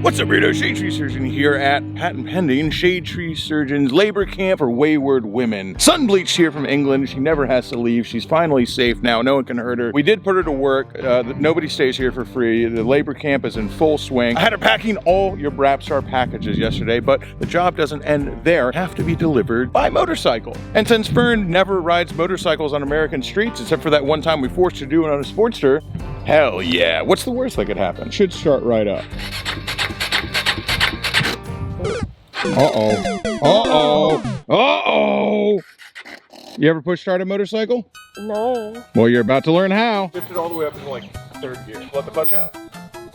What's up, weirdo? Shade Tree Surgeon here at patent pending Shade Tree Surgeon's labor camp for wayward women. Sun bleached here from England. She never has to leave. She's finally safe now. No one can hurt her. We did put her to work. Nobody stays here for free. The labor camp is in full swing. I had her packing all your Brapstar packages yesterday, but the job doesn't end there. Have to be delivered by motorcycle. And since Fern never rides motorcycles on American streets, except for that one time we forced her to do it on a Sportster, hell yeah. What's the worst that could happen? Should start right up. Uh-oh. Uh-oh. Uh-oh. You ever push start a motorcycle? No. Well, you're about to learn how. Shift it all the way up to like third gear. Let the clutch out.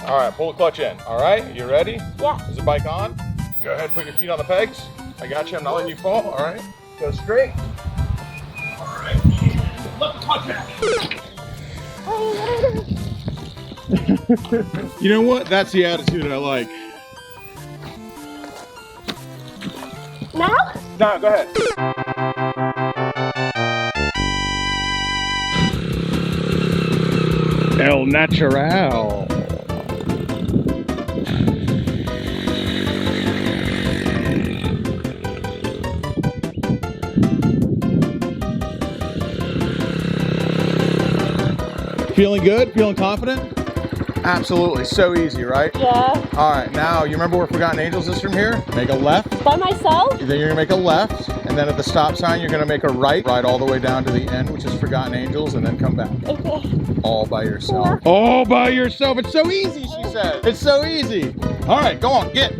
All right, pull the clutch in. All right, you ready? Yeah. Is the bike on? Go ahead, put your feet on the pegs. I got you, I'm not letting you fall. All right, go straight. All right, let the clutch out. You know what? That's the attitude I like. Now? No, go ahead. El Natural. Feeling good? Feeling confident? Absolutely, so easy, right? Yeah. All right, now you remember where Forgotten Angels is from here? Make a left. By myself? Then you're gonna make a left, and then at the stop sign, you're gonna make a right. Ride all the way down to the end, which is Forgotten Angels, and then come back. Okay. All by yourself. All by yourself. It's so easy, she said. It's so easy. All right, go on, get.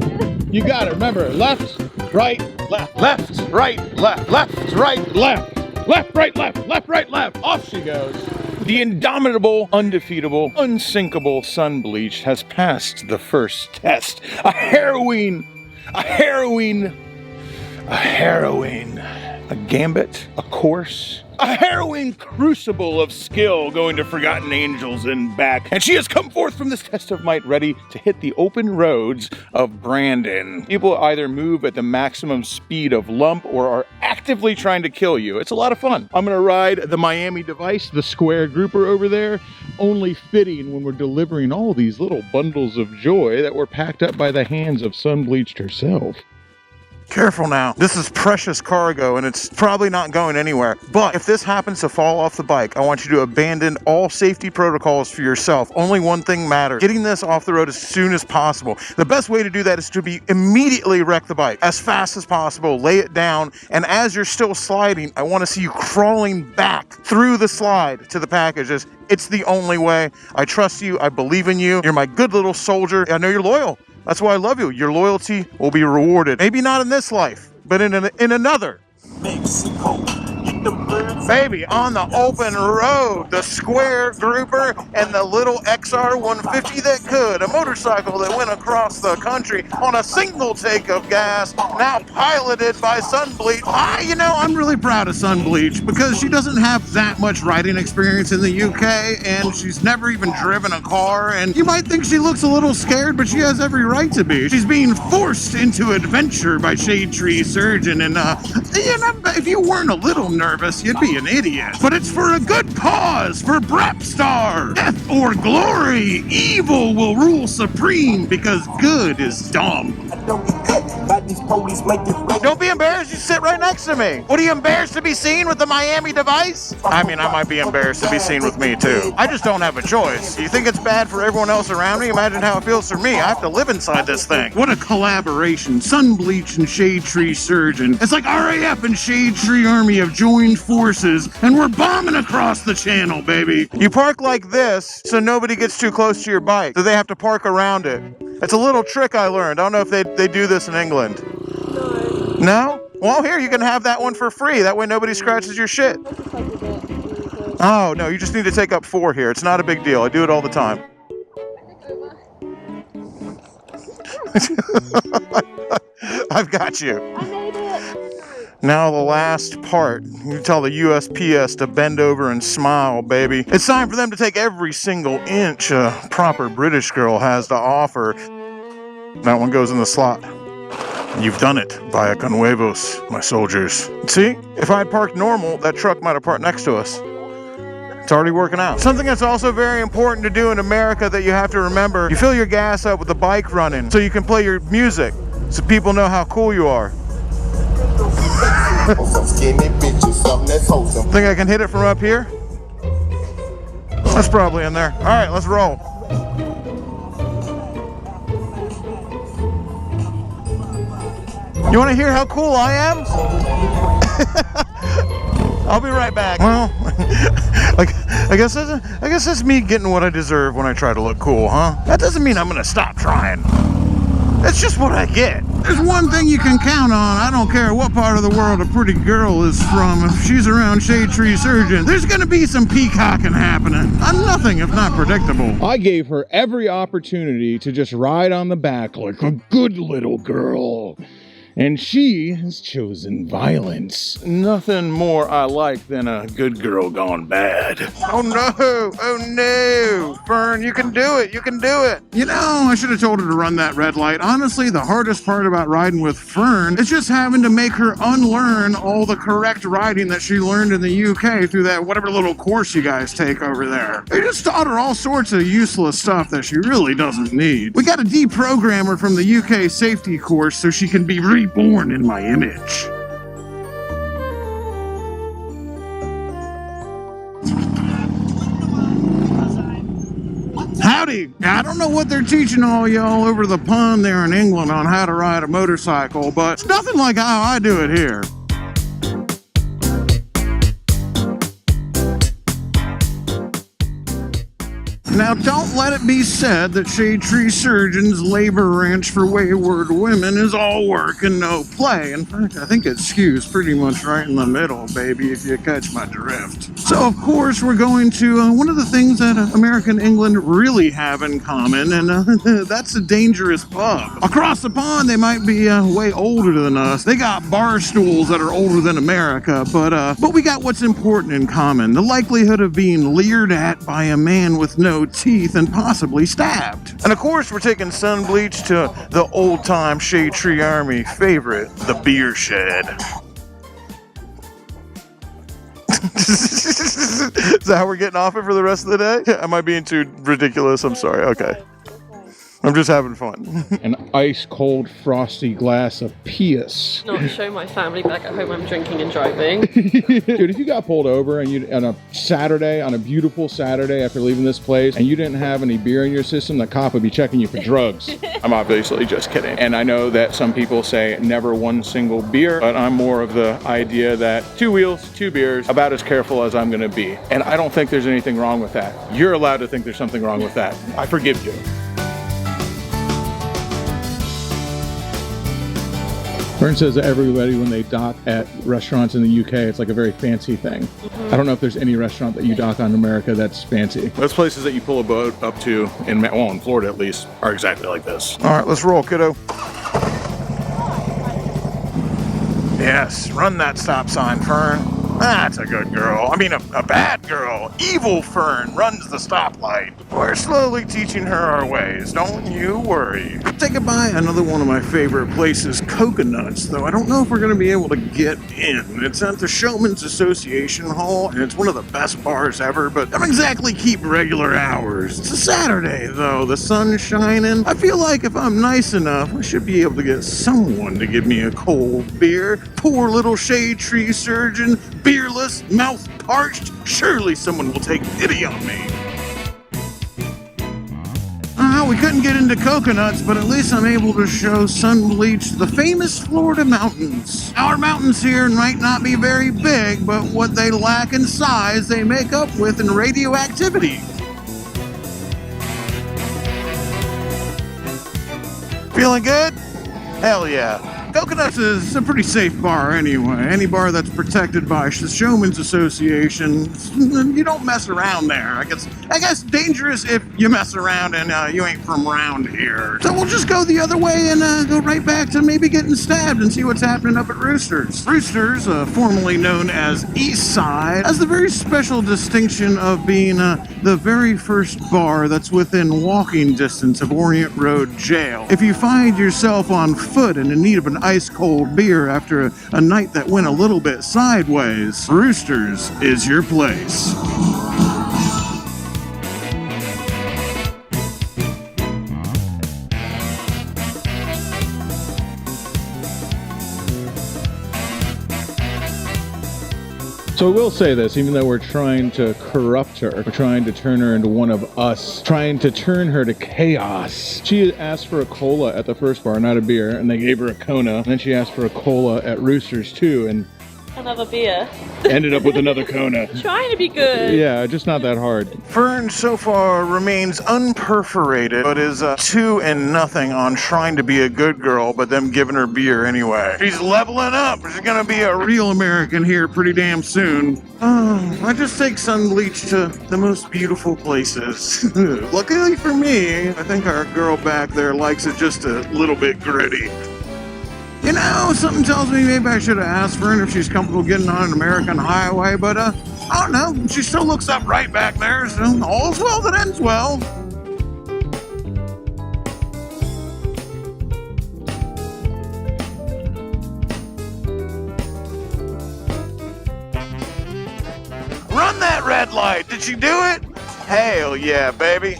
You got it. Remember, left, right, left. Left, right, left. Left, right, left. Left, right, left. Left, right, left. Off she goes. The indomitable, undefeatable, unsinkable Sun Bleached has passed the first test. A harrowing, a gambit, a course, a harrowing crucible of skill going to Forgotten Angels and back. And she has come forth from this test of might ready to hit the open roads of Brandon. People either move at the maximum speed of lump or are actively trying to kill you. It's a lot of fun. I'm gonna ride the Miami device, the square grouper over there, only fitting when we're delivering all these little bundles of joy that were packed up by the hands of Sun Bleached herself. Careful now. This is precious cargo and it's probably not going anywhere. But if this happens to fall off the bike, I want you to abandon all safety protocols for yourself. Only one thing matters. Getting this off the road as soon as possible. The best way to do that is to immediately wreck the bike as fast as possible. Lay it down, and as you're still sliding, I want to see you crawling back through the slide to the packages. It's the only way. I trust you. I believe in you. You're my good little soldier. I know you're loyal. That's why I love you. Your loyalty will be rewarded. Maybe not in this life, but in another. Mexico. Baby, on the open road, the square grouper and the little XR 150 that could. A motorcycle that went across the country on a single take of gas, now piloted by Sun Bleached. I'm really proud of Sun Bleached because she doesn't have that much riding experience in the UK, and she's never even driven a car, and you might think she looks a little scared, but she has every right to be. She's being forced into adventure by Shade Tree Surgeon, and if you weren't a little nervous, you'd be an idiot. But it's for a good cause, for Brapstar. Death or glory, evil will rule supreme because good is dumb. Don't be embarrassed, you sit right next to me. What, are you embarrassed to be seen with the Miami device? I mean, I might be embarrassed to be seen with me too. I just don't have a choice. You think it's bad for everyone else around me? Imagine how it feels for me. I have to live inside this thing. What a collaboration. Sun Bleached and Shade Tree Surgeon. It's like RAF and Shade Tree Army have joined forces, and we're bombing across the channel, baby. You park like this so nobody gets too close to your bike, so they have to park around it. It's a little trick I learned. I don't know if they do this in England. No? Well, here, you can have that one for free. That way nobody scratches your shit. Oh, no, you just need to take up 4 here. It's not a big deal. I do it all the time. I've got you. I made it. Now the last part. You tell the USPS to bend over and smile, baby. It's time for them to take every single inch a proper British girl has to offer. That one goes in the slot. You've done it, via con huevos, my soldiers. See, if I had parked normal, that truck might have parked next to us. It's already working out. Something that's also very important to do in America that you have to remember, you fill your gas up with the bike running so you can play your music so people know how cool you are. Think I can hit it from up here? That's probably in there. All right, let's roll. You want to hear how cool I am? I'll be right back. Well, I guess that's me getting what I deserve when I try to look cool, huh? That doesn't mean I'm gonna stop trying. That's just what I get. There's one thing you can count on. I don't care what part of the world a pretty girl is from. If she's around Shade Tree Surgeon, there's gonna be some peacocking happening. I'm nothing if not predictable. I gave her every opportunity to just ride on the back like a good little girl. And she has chosen violence. Nothing more I like than a good girl gone bad. Oh no, oh no. Fern, you can do it, you can do it. You know, I should have told her to run that red light. Honestly, the hardest part about riding with Fern is just having to make her unlearn all the correct riding that she learned in the UK through that whatever little course you guys take over there. They just taught her all sorts of useless stuff that she really doesn't need. We got to deprogram her from the UK safety course so she can be reborn in my image. Howdy! I don't know what they're teaching all y'all over the pond there in England on how to ride a motorcycle, but it's nothing like how I do it here. Now, don't let it be said that Shade Tree Surgeon's labor ranch for wayward women is all work and no play. In fact, I think it skews pretty much right in the middle, baby, if you catch my drift. So, of course, we're going to one of the things that America and England really have in common, and that's a dangerous pub. Across the pond, they might be way older than us. They got bar stools that are older than America, but we got what's important in common. The likelihood of being leered at by a man with no teeth and possibly stabbed. And of course, we're taking sun bleach to the old-time Shade Tree Army favorite, the beer shed. Is that how we're getting off it for the rest of the day? Am I being too ridiculous? I'm sorry. Okay. I'm just having fun. An ice cold frosty glass of Pius. Not to show my family back at home I'm drinking and driving. Dude, if you got pulled over and you on a Saturday, on a beautiful Saturday after leaving this place, and you didn't have any beer in your system, the cop would be checking you for drugs. I'm obviously just kidding. And I know that some people say never one single beer, but I'm more of the idea that 2 wheels, 2 beers, about as careful as I'm gonna be. And I don't think there's anything wrong with that. You're allowed to think there's something wrong with that. I forgive you. Fern says that everybody, when they dock at restaurants in the UK, it's like a very fancy thing. I don't know if there's any restaurant that you dock on in America that's fancy. Those places that you pull a boat up to, in Florida at least, are exactly like this. All right, let's roll, kiddo. Yes, run that stop sign, Fern. That's a good girl. I mean, a bad girl. Evil Fern runs the stoplight. We're slowly teaching her our ways. Don't you worry. Take it by another one of my favorite places, Coconuts, though I don't know if we're going to be able to get in. It's at the Showman's Association Hall, and it's one of the best bars ever, but don't exactly keep regular hours. It's a Saturday, though. The sun's shining. I feel like if I'm nice enough, I should be able to get someone to give me a cold beer. Poor little Shade Tree Surgeon, beerless, mouth parched. Surely someone will take pity on me. We couldn't get into Coconuts, but at least I'm able to show Sunbleach the famous Florida mountains. Our mountains here might not be very big, but what they lack in size, they make up with in radioactivity. Feeling good? Hell yeah. Coconuts is a pretty safe bar anyway. Any bar that's protected by the Showman's Association, you don't mess around there. I guess dangerous if you mess around and you ain't from around here. So we'll just go the other way and go right back to maybe getting stabbed and see what's happening up at Roosters. Roosters, formerly known as East Side, has the very special distinction of being the very first bar that's within walking distance of Orient Road Jail. If you find yourself on foot and in need of an ice-cold beer after a night that went a little bit sideways, Roosters is your place. So I will say this, even though we're trying to corrupt her, we're trying to turn her into one of us, trying to turn her to chaos. She asked for a cola at the first bar, not a beer, and they gave her a Kona. And then she asked for a cola at Roosters too, and Another beer. ended up with another Kona. Trying to be good. Yeah, just not that hard. Fern so far remains unperforated, but is 2-0 on trying to be a good girl, but them giving her beer anyway. She's leveling up. She's gonna be a real American here pretty damn soon. I just take sun bleach to the most beautiful places. Luckily for me, I think our girl back there likes it just a little bit gritty. You know, something tells me maybe I should have asked Fern if she's comfortable getting on an American highway, but I don't know. She still looks up right back there, so all's well that ends well. Run that red light. Did she do it? Hell yeah, baby.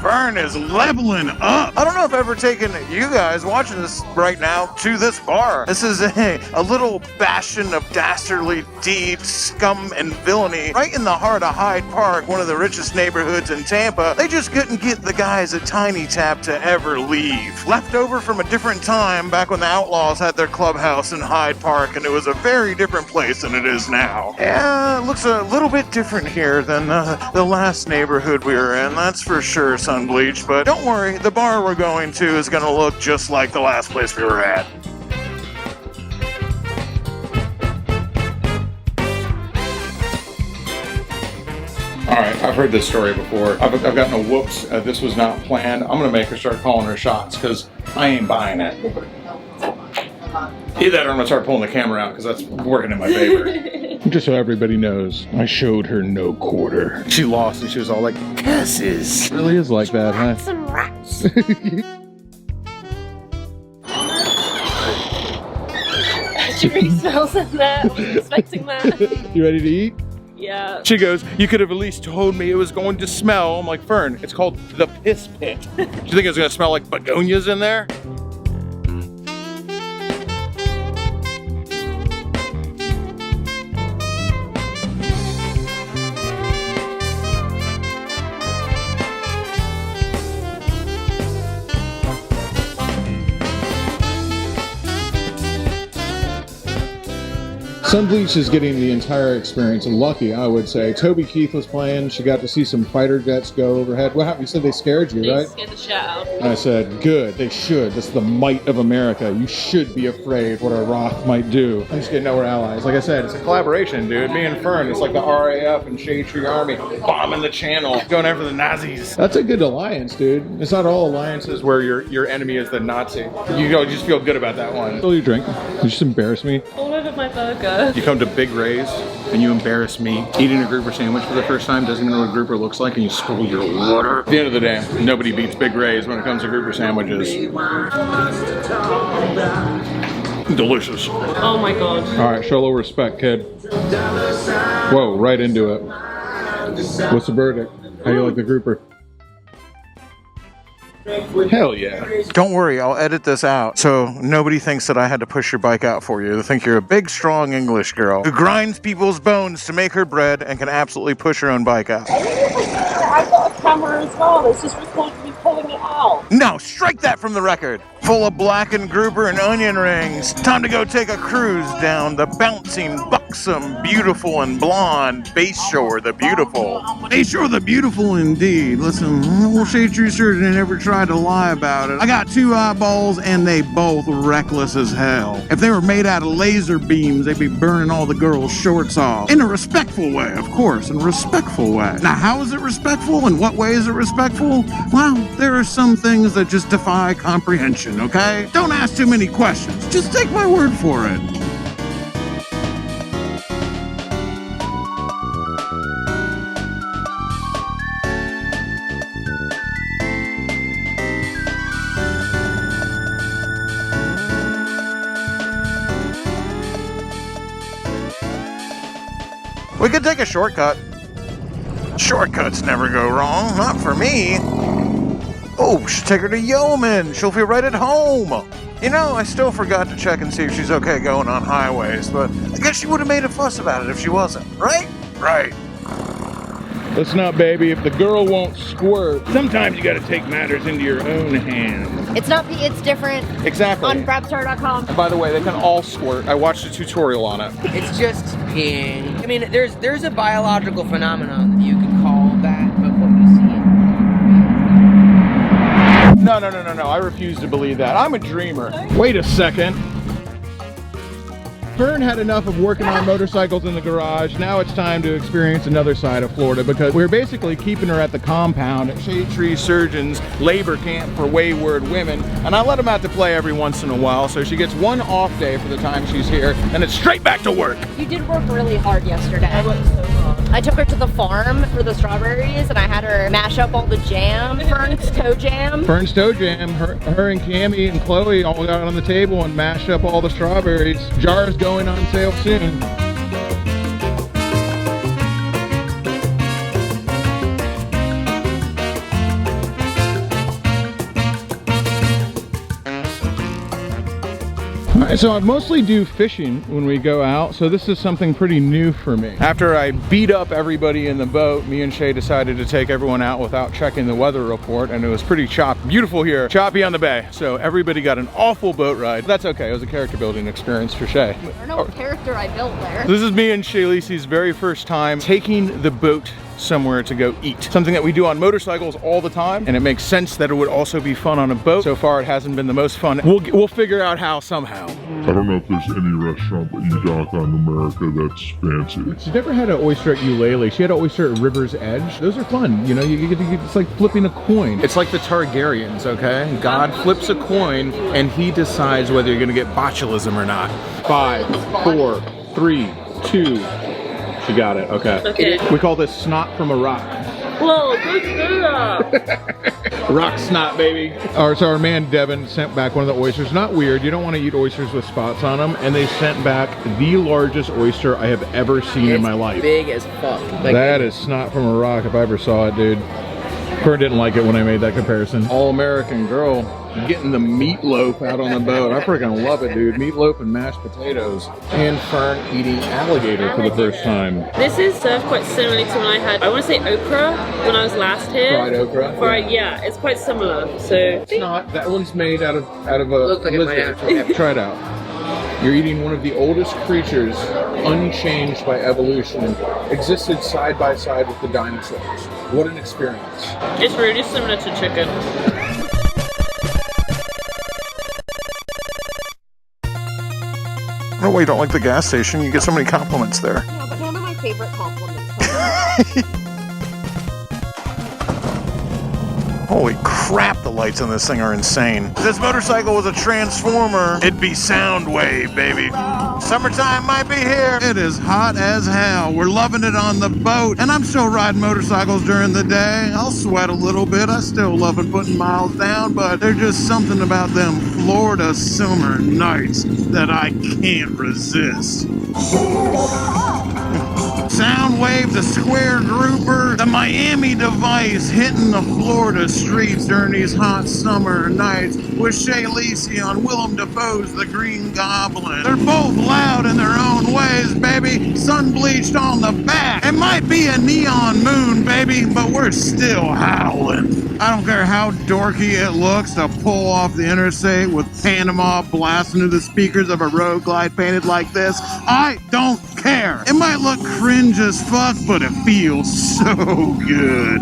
Fern is leveling up. I don't know if I've ever taken you guys watching this right now to this bar. This is a little bastion of dastardly deeds, scum, and villainy right in the heart of Hyde Park, one of the richest neighborhoods in Tampa. They just couldn't get the guys at Tiny Tap to ever leave. Left over from a different time back when the Outlaws had their clubhouse in Hyde Park, and it was a very different place than it is now. Yeah, it looks a little bit different here than the last neighborhood we were in, that's for sure, sun bleach, but don't worry, the bar we're going to is going to look just like the last place we were at. All right, I've heard this story before. I've gotten a whoops. This was not planned. I'm gonna make her start calling her shots because I ain't buying it. Either that or I'm gonna start pulling the camera out because that's working in my favor. Just so everybody knows, I showed her no quarter. She lost and she was all like, curses. It really is like that, huh? Some rats. She really smells in there. I wasn't expecting that. You ready to eat? Yeah. She goes, you could have at least told me it was going to smell. I'm like, Fern, it's called the piss pit. Do you think it's gonna smell like begonias in there? Sunbleach is getting the entire experience. Lucky, I would say. Toby Keith was playing. She got to see some fighter jets go overhead. What happened? You said they scared you, They right? scared the shit out of me. I said, good. They should. That's the might of America. You should be afraid what Iraq might do. I'm just kidding. No, we're allies. Like I said, it's a collaboration, dude. Me and Fern. It's like the RAF and Shade Tree Army bombing the channel, going after the Nazis. That's a good alliance, dude. It's not all alliances where your enemy is the Nazi. You just feel good about that one. Still, you drink. You just embarrass me. All over my burger. You come to Big Ray's and you embarrass me. Eating a grouper sandwich for the first time doesn't even know what a grouper looks like, and you spill your water. At the end of the day, nobody beats Big Ray's when it comes to grouper sandwiches. Delicious. Oh my god. All right, show a little respect, kid. Whoa, right into it. What's the verdict? How do you like the grouper? Hell yeah. Don't worry, I'll edit this out so nobody thinks that I had to push your bike out for you. They think you're a big, strong English girl who grinds people's bones to make her bread and can absolutely push her own bike out. I got a camera as well. It's just recording me pulling it out. No, strike that from the record. Full of blackened grouper and onion rings. Time to go take a cruise down the bouncing, buxom, beautiful, and blonde Bayshore the Beautiful. Bayshore the Beautiful indeed. Listen, we'll Shade Tree Surgeon never tried to lie about it. I got 2 eyeballs and they both reckless as hell. If they were made out of laser beams, they'd be burning all the girls' shorts off. In a respectful way, of course, in a respectful way. Now, how is it respectful? In what way is it respectful? Well, there are some things that just defy comprehension. Okay? Don't ask too many questions. Just take my word for it. We could take a shortcut. Shortcuts never go wrong. Not for me. Oh, should take her to Yeoman. She'll feel right at home. You know, I still forgot to check and see if she's okay going on highways, but I guess she would have made a fuss about it if she wasn't, right? Right. Listen up, baby. If the girl won't squirt, sometimes you gotta take matters into your own hands. It's not pee, it's different. Exactly. On frapstar.com. And by the way, they can all squirt. I watched a tutorial on it. It's just peeing. I mean, there's a biological phenomenon that you could call that, but what you see. No. I refuse to believe that. I'm a dreamer. Wait a second. Fern had enough of working on motorcycles in the garage. Now it's time to experience another side of Florida because we're basically keeping her at the compound at Shade Tree Surgeon's labor camp for wayward women. And I let them out to play every once in a while, so she gets one off day for the time she's here, and it's straight back to work. You did work really hard yesterday. I worked so hard. I took her to the farm for the strawberries, and I had her mash up all the jam, Fern's toe jam. Fern's toe jam. Her and Cammie and Chloe all got on the table and mashed up all the strawberries. Jars going on sale soon. Alright, so I mostly do fishing when we go out, so this is something pretty new for me. After I beat up everybody in the boat, me and Shay decided to take everyone out without checking the weather report, and it was pretty beautiful here, choppy on the bay. So everybody got an awful boat ride. That's okay, it was a character building experience for Shay. I don't know what character I built there. This is me and Shay Lisi's very first time taking the boat somewhere to go eat. Something that we do on motorcycles all the time, and it makes sense that it would also be fun on a boat. So far, it hasn't been the most fun. We'll figure out how somehow. I don't know if there's any restaurant that you dock on America that's fancy. She's never had an oyster at Eulalie. She had an oyster at River's Edge. Those are fun. You know, you get to, it's like flipping a coin. It's like the Targaryens, okay? God flips a coin, and he decides whether you're gonna get botulism or not. 5, 4, 3, 2. She got it, okay. Okay. We call this snot from a rock. Whoa, good job. Rock snot, baby. So our man Devin sent back one of the oysters. Not weird, you don't want to eat oysters with spots on them. And they sent back the largest oyster I have ever seen in my life. Big as fuck. Like, That is snot from a rock if I ever saw it, dude. Fern didn't like it when I made that comparison. All-American girl getting the meatloaf out on the boat. I freaking love it, dude. Meatloaf and mashed potatoes. And Fern eating alligator for the first time. This is served quite similarly to when I had, I want to say okra when I was last here. Fried okra? Yeah, it's quite similar. So It's not. That one's made out of a Looks like it might lizard. actually- Try it out. You're eating one of the oldest creatures, unchanged by evolution, existed side by side with the dinosaurs. What an experience. it's really similar to chicken. Oh, wait, you don't like the gas station? You get so many compliments there. Yeah, but one of my favorite compliments. Holy crap, the lights on this thing are insane. If this motorcycle was a transformer, it'd be Soundwave, baby. Summertime might be here. It is hot as hell. We're loving it on the boat. And I'm still riding motorcycles during the day. I'll sweat a little bit. I still loving putting miles down, but there's just something about them Florida summer nights that I can't resist. Soundwave, the square grouper, the Miami device hitting the Florida streets during these hot summer nights with Shay Lisi on Willem Dafoe's The Green Goblin. They're both loud in their own ways, baby. Sun bleached on the back. It might be a neon moon, baby, but we're still howling. I don't care how dorky it looks to pull off the interstate with Panama blasting through the speakers of a road glide painted like this. I don't care. It might look cringe as fuck, but it feels so good.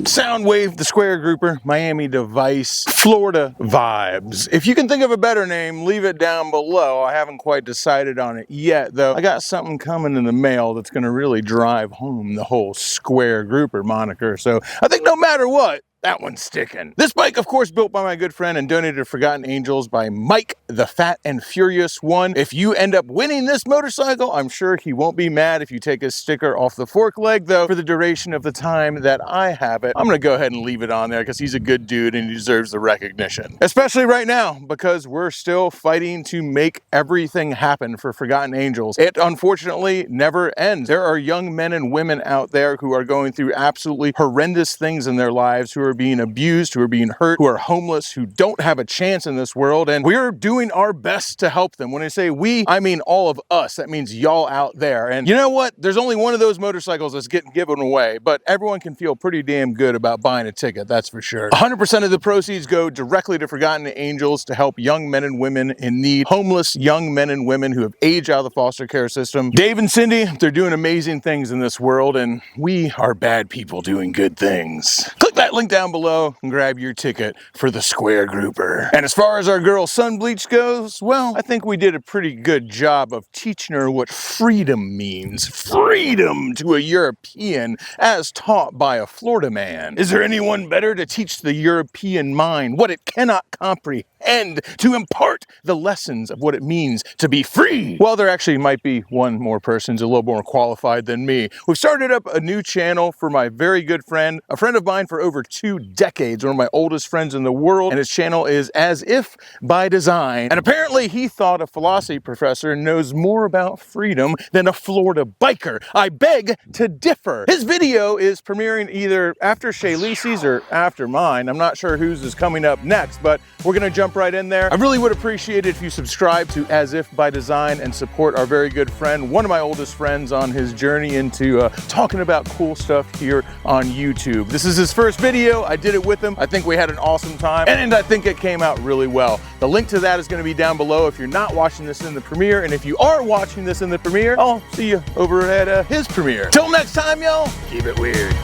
Soundwave, the square grouper, Miami device, Florida vibes. If you can think of a better name, leave it down below. I haven't quite decided on it yet, though. I got something coming in the mail that's going to really drive home the whole square grouper moniker. So I think no matter what, that one's sticking. This bike, of course, built by my good friend and donated to Forgotten Angels by Mike, the Fat and Furious One. If you end up winning this motorcycle, I'm sure he won't be mad if you take his sticker off the fork leg, though, for the duration of the time that I have it. I'm gonna go ahead and leave it on there because he's a good dude and he deserves the recognition. Especially right now, because we're still fighting to make everything happen for Forgotten Angels. It unfortunately never ends. There are young men and women out there who are going through absolutely horrendous things in their lives, who are are being abused, who are being hurt, who are homeless, who don't have a chance in this world, and we're doing our best to help them. When I say we, I mean all of us. That means y'all out there. And you know what? There's only one of those motorcycles that's getting given away, but everyone can feel pretty damn good about buying a ticket, that's for sure. 100% of the proceeds go directly to Forgotten Angels to help young men and women in need, homeless young men and women who have aged out of the foster care system. Dave and Cindy, they're doing amazing things in this world, and we are bad people doing good things. Click that link down below and grab your ticket for the Square Grouper. And as far as our girl Sunbleach goes, well, I think we did a pretty good job of teaching her what freedom means. Freedom to a European as taught by a Florida man. Is there anyone better to teach the European mind what it cannot comprehend, to impart the lessons of what it means to be free? Well, there actually might be one more person who's a little more qualified than me. We've started up a new channel for my very good friend, a friend of mine for over 2 decades, one of my oldest friends in the world, and his channel is As If by Design. And apparently he thought a philosophy professor knows more about freedom than a Florida biker. I beg to differ. His video is premiering either after Shaylee's or after mine. I'm not sure whose is coming up next, but we're gonna jump right in there. I really would appreciate it if you subscribe to As If by Design and support our very good friend, one of my oldest friends on his journey into talking about cool stuff here on YouTube. This is his first video. I did it with him. I think we had an awesome time, and I think it came out really well. The link to that is gonna be down below if you're not watching this in the premiere, and if you are watching this in the premiere, I'll see you over at his premiere. Till next time, y'all, keep it weird.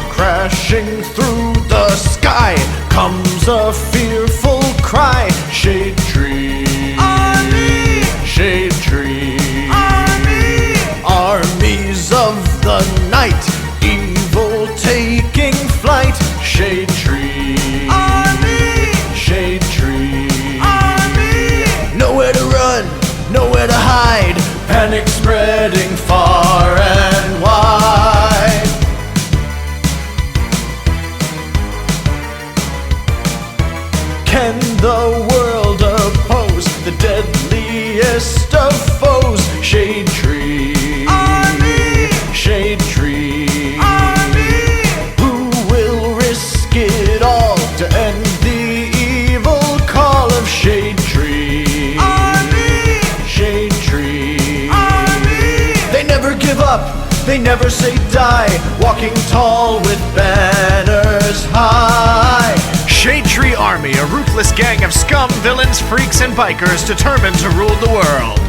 Crashing through the sky comes a fearful cry. Shade tree, army. Shade tree, army. Armies of the night, evil taking flight. Shade tree, army. Shade tree, army. Nowhere to run, nowhere to hide. Panic spreading far and wide. Can the world oppose the deadliest of foes? Shade tree, army. Shade tree, army. Who will risk it all to end the evil call of Shade tree, army. Shade tree, army. They never give up, they never say die, walking tall with banners high. Shade Tree Army, a ruthless gang of scum, villains, freaks, and bikers determined to rule the world.